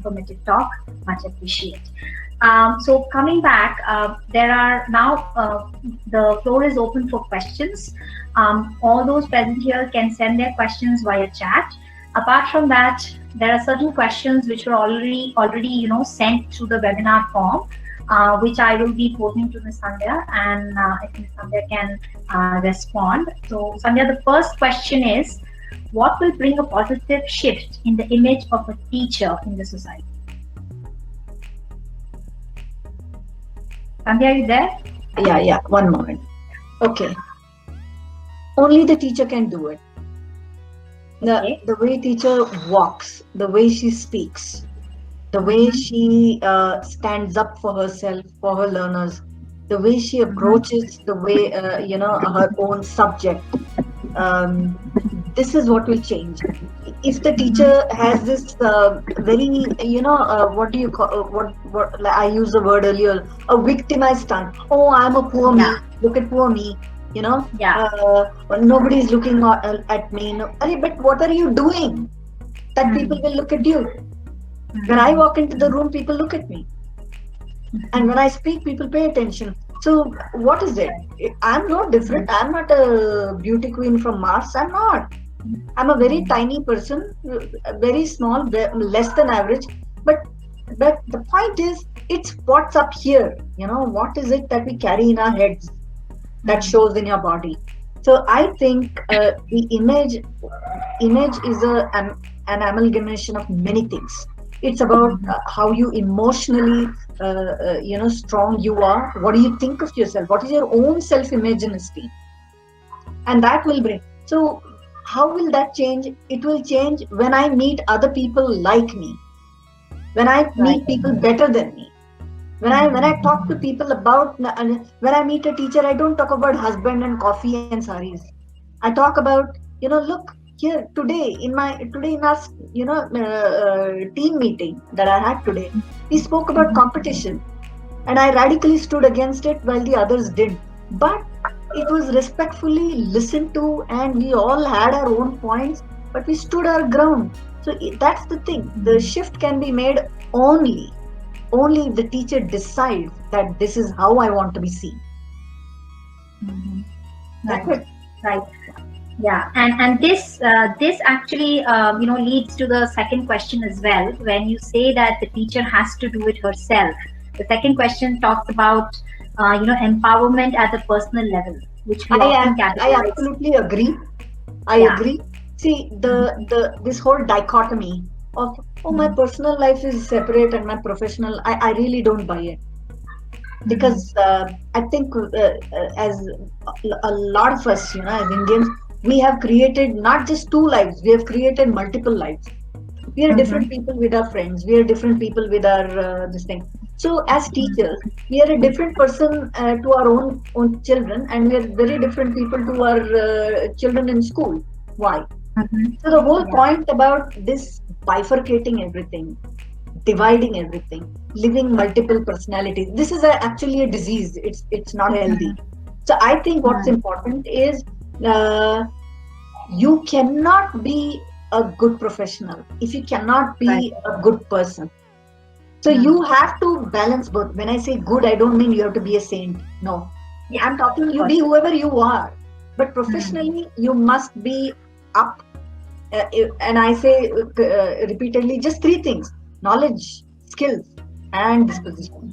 informative talk. Much appreciated. So coming back, there are now the floor is open for questions. All those present here can send their questions via chat. Apart from that, there are certain questions which were already sent to the webinar form, which I will be posing to Ms. Sandhya, and I think Ms. Sandhya can respond. So Sandhya, the first question is, what will bring a positive shift in the image of a teacher in the society? Sandhya, are you there? Yeah, one moment. Okay. Only the teacher can do it. The way teacher walks, the way she speaks, the way she stands up for herself, for her learners, the way she approaches the way, her own subject. This is what will change. If the teacher has this very, what do you call, what I used the word earlier, a victimized stance. Oh, I'm a poor me. Look at poor me. Nobody's looking at me. No. But what are you doing that people will look at you? When I walk into the room, people look at me. And when I speak, people pay attention. So what is it? I'm no different. I'm not a beauty queen from Mars. I'm not. I'm a very tiny person, very small, less than average. But the point is, it's what's up here. What is it that we carry in our heads that shows in your body? So I think the image is an amalgamation of many things. It's about how you emotionally, strong you are. What do you think of yourself? What is your own self-image and esteem? And that will bring. So how will that change? It will change when I meet other people like me. When I meet people better than me. When I talk to people about, when I meet a teacher, I don't talk about husband and coffee and saris. I talk about, look here today in our team meeting that I had today, we spoke about competition, and I radically stood against it while the others didn't. But it was respectfully listened to, and we all had our own points, but we stood our ground. So that's the thing. The shift can be made only if the teacher decides that this is how I want to be seen. Right. Yeah, and this actually leads to the second question as well. When you say that the teacher has to do it herself, the second question talks about empowerment at the personal level, which we often categorize. I absolutely agree. I agree. See, this whole dichotomy of my personal life is separate and my professional, I really don't buy it. Because I think as a lot of us, as Indians, we have created not just two lives, we have created multiple lives. We are different people with our friends, we are different people with our this thing. So as teachers, we are a different person to our own children, and we are very different people to our children in school. Why? So the whole point about this bifurcating everything, dividing everything, living multiple personalities, this is actually a disease. It's not healthy. So I think what's important is you cannot be a good professional if you cannot be a good person. So you have to balance both. When I say good, I don't mean you have to be a saint. No. I'm talking you be whoever you are. But professionally, you must be up. And I say repeatedly, just three things: knowledge, skills, and disposition.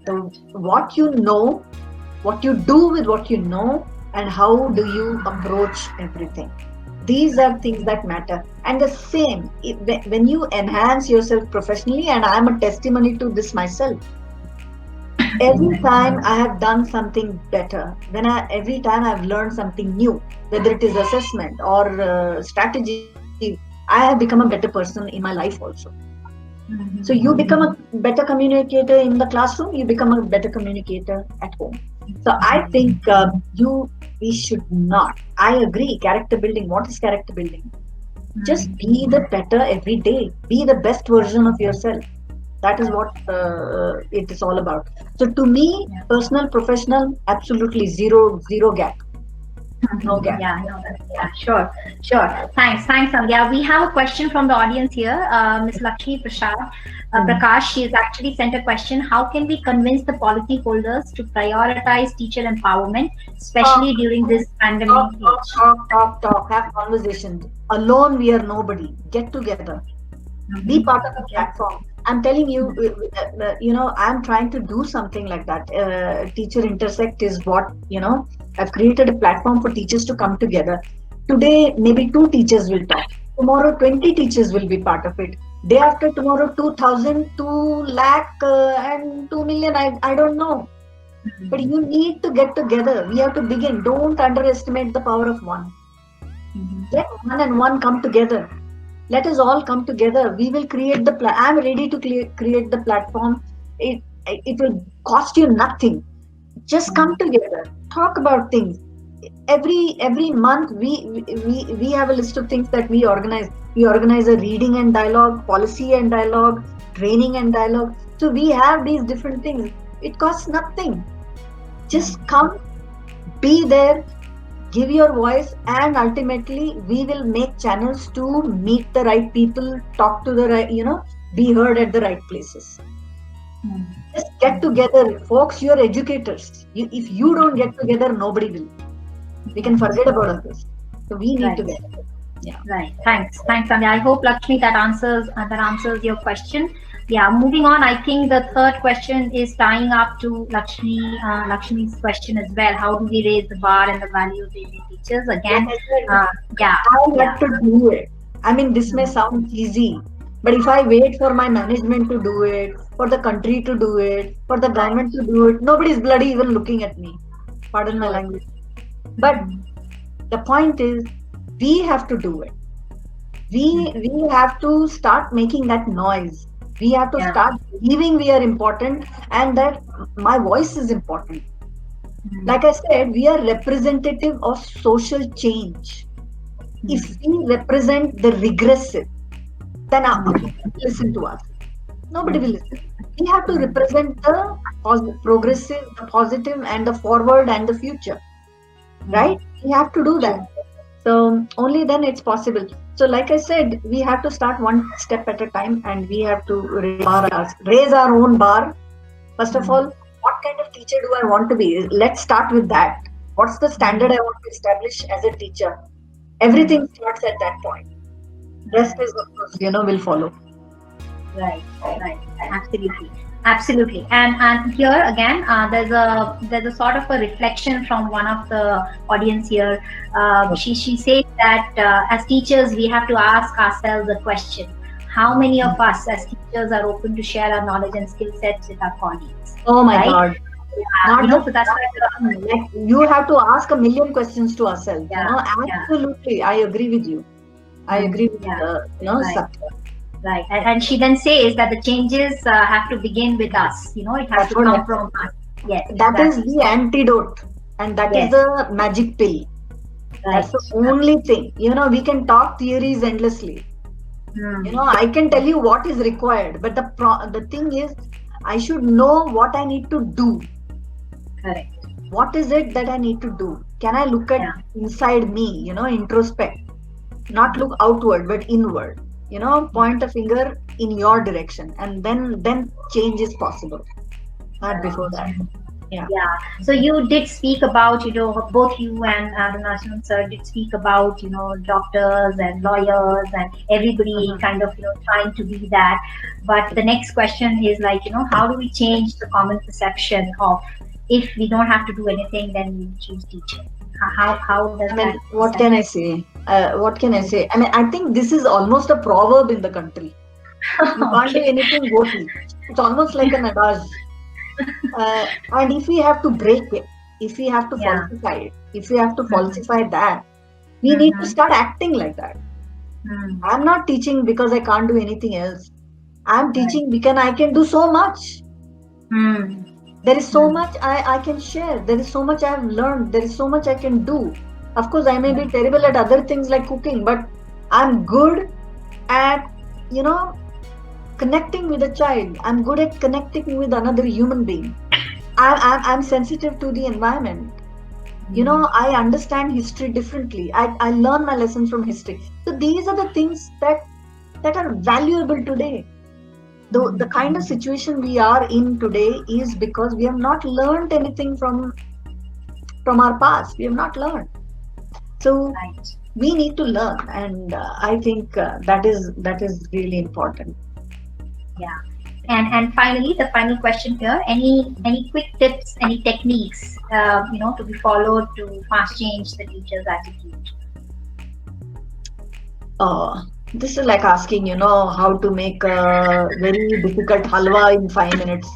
So what you know, what you do with what you know, and how do you approach everything. These are things that matter. And the same, when you enhance yourself professionally, and I'm a testimony to this myself, every time I have done something better, every time I've learned something new, whether it is assessment or strategy, I have become a better person in my life also. So you become a better communicator in the classroom, you become a better communicator at home. So I think we should not. I agree, character building. What is character building? Just be the better every day. Be the best version of yourself. That is what it is all about. So to me, personal, professional, absolutely zero gap. No gap. Yeah, no, yeah, sure, sure. Thanks, Sandhya. We have a question from the audience here. Ms. Lakshmi Prakash, she has actually sent a question. How can we convince the policy holders to prioritize teacher empowerment, especially during this pandemic age? Talk. Have conversations. Alone, we are nobody. Get together. Be part of the platform. I'm telling you, I'm trying to do something like that. Teacher Intersect is what, I've created a platform for teachers to come together. Today, maybe 2 teachers will talk. Tomorrow, 20 teachers will be part of it. Day after tomorrow, 2,000, 2 lakh, and 2 million. I don't know. But you need to get together. We have to begin. Don't underestimate the power of one. Let one and one come together. Let us all come together. We will create the I'm ready to create the platform. It will cost you nothing. Just come together. Talk about things. Every month we have a list of things that we organize. We organize a reading and dialogue, policy and dialogue, training and dialogue. So we have these different things. It costs nothing. Just come, be there, give your voice, and ultimately we will make channels to meet the right people, talk to the right, be heard at the right places. Just get together, folks. You're educators. If you don't get together, nobody will. We can forget about others. So we need to get together. Yeah. Right. Thanks, Sandhya. I hope, Lakshmi, that answers your question. Yeah, moving on. I think the third question is tying up to Lakshmi's question as well. How do we raise the bar and the value of Indian teachers? Again, I have to do it. I mean, this may sound easy, but if I wait for my management to do it, for the country to do it, for the government to do it, nobody's bloody even looking at me. Pardon my language. But the point is, we have to do it. We have to start making that noise. We have to start believing we are important and that my voice is important. Like I said, we are representative of social change. If we represent the regressive, then listen to us. Nobody will listen. We have to represent the progressive, the positive, and the forward and the future. Right? We have to do that. So only then it's possible. So like I said, we have to start one step at a time, and we have to raise our own bar. First of all, what kind of teacher do I want to be? Let's start with that. What's the standard I want to establish as a teacher? Everything starts at that point. Rest is, of course, will follow. Right. Absolutely. And here again, there's a sort of a reflection from one of the audience here. She says that as teachers, we have to ask ourselves a question: how many of us as teachers are open to share our knowledge and skill sets with our colleagues? Oh my God! Yeah, so that's why you have to ask a million questions to ourselves. Absolutely, I agree with you. I agree with Satya. Right, and she then says that the changes have to begin with us. It has to come from us. Yes, that is the antidote, and that is the magic pill. Right. That's the only thing. We can talk theories endlessly. I can tell you what is required, but the thing is, I should know what I need to do. Correct. What is it that I need to do? Can I look at inside me? Introspect, not look outward but inward. Point a finger in your direction, and then change is possible. Not before that. Yeah. So you did speak about, both you and Arunachan sir did speak about, doctors and lawyers and everybody kind of, trying to be that. But the next question is like, how do we change the common perception of if we don't have to do anything, then we choose teaching? How does that? What can I say? I mean, I think this is almost a proverb in the country. You can't do anything, go teach. It's almost like an adage. And if we have to break it, if we have to falsify it, if we have to falsify that, we need to start acting like that. I'm not teaching because I can't do anything else. I'm teaching because I can do so much. There is so much I can share. There is so much I have learned. There is so much I can do. Of course, I may be terrible at other things like cooking, but I'm good at, connecting with a child. I'm good at connecting with another human being. I'm sensitive to the environment. I understand history differently. I learn my lessons from history. So these are the things that are valuable today. The kind of situation we are in today is because we have not learned anything from our past. We have not learned. So we need to learn, and I think that is really important. Yeah. And finally, the final question here: any quick tips, any techniques, to be followed to fast change the teacher's attitude? This is like asking, how to make a very difficult halwa in 5 minutes.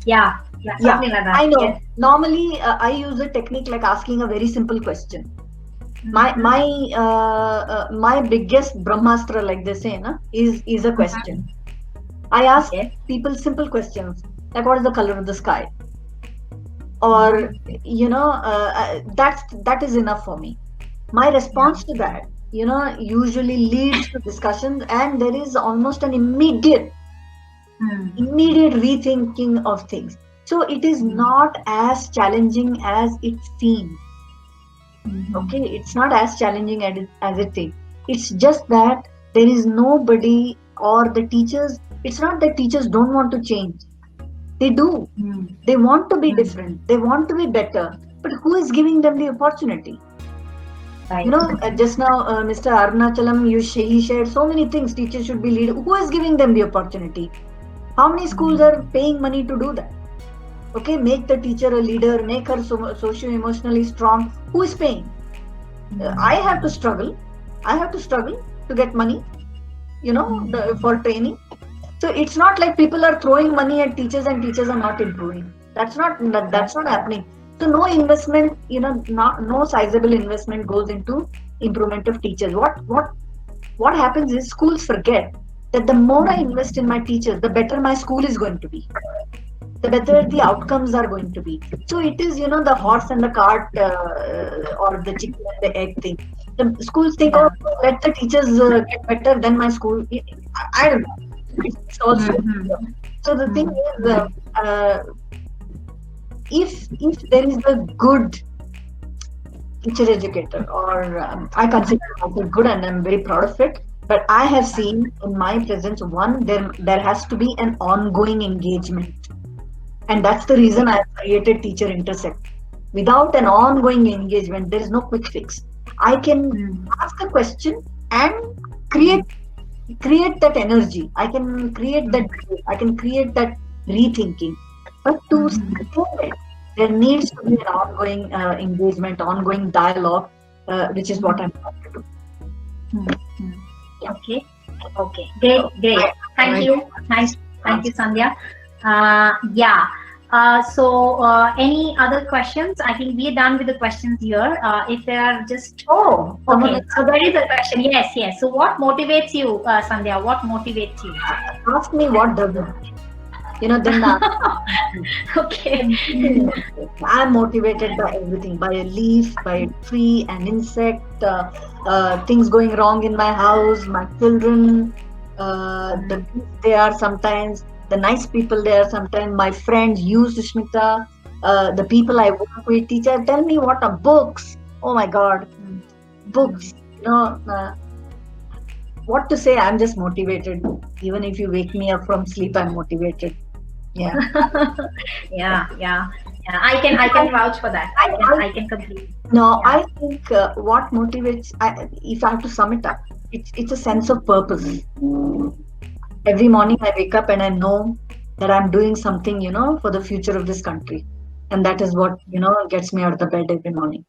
Yeah, something like that. I know. Yes. Normally, I use a technique like asking a very simple question. My biggest brahmastra, like they say, is a question. I ask people simple questions like, what is the color of the sky? Or that is enough for me. My response to that, usually leads to discussions, and there is almost an immediate rethinking of things. So it is not as challenging as it seems. Okay, it's not as challenging as it seems. It's just that there is nobody, or the teachers. It's not that teachers don't want to change. They do. They want to be different. They want to be better. But who is giving them the opportunity? Just now, Mr. Arunachalam, he shared so many things. Teachers should be leaders. Who is giving them the opportunity? How many schools are paying money to do that? Okay, make the teacher a leader, make her socio-emotionally strong. Who is paying? I have to struggle. I have to struggle to get money, for training. So it's not like people are throwing money at teachers and teachers are not improving. That's not happening. So no investment, no sizable investment goes into improvement of teachers. What happens is schools forget that the more I invest in my teachers, the better my school is going to be. The better the outcomes are going to be. So it is, the horse and the cart, or the chicken and the egg thing. The schools think, let the teachers get better, then my school. I don't know. It's also so the thing is, if there is a good teacher educator, or I consider myself good and I'm very proud of it, but I have seen in my presence, there has to be an ongoing engagement, and that's the reason I have created Teacher Intersect. Without an ongoing engagement, there is no quick fix. I can ask a question and create that energy. I can create that rethinking. But to sustain it, there needs to be an ongoing engagement, ongoing dialogue, which is what I'm trying to do. Okay. Great. Thank you. Nice. Thank you, Sandhya. So any other questions? I think we are done with the questions here. If there are just so there is a question. Yes. So what motivates you, Sandhya? What motivates you? Ask me what doesn't. Then okay. I'm motivated by everything, by a leaf, by a tree, an insect, things going wrong in my house, my children, they are sometimes, the nice people there, sometimes my friends, you, Sushmita, the people I work with, teacher, tell me what are books. Oh my God, books. What to say? I'm just motivated. Even if you wake me up from sleep, I'm motivated. Yeah. yeah. I can vouch for that. I can completely. No, I think what motivates, if I have to sum it up, it's a sense of purpose. Every morning I wake up and I know that I'm doing something, for the future of this country, and that is what gets me out of the bed every morning.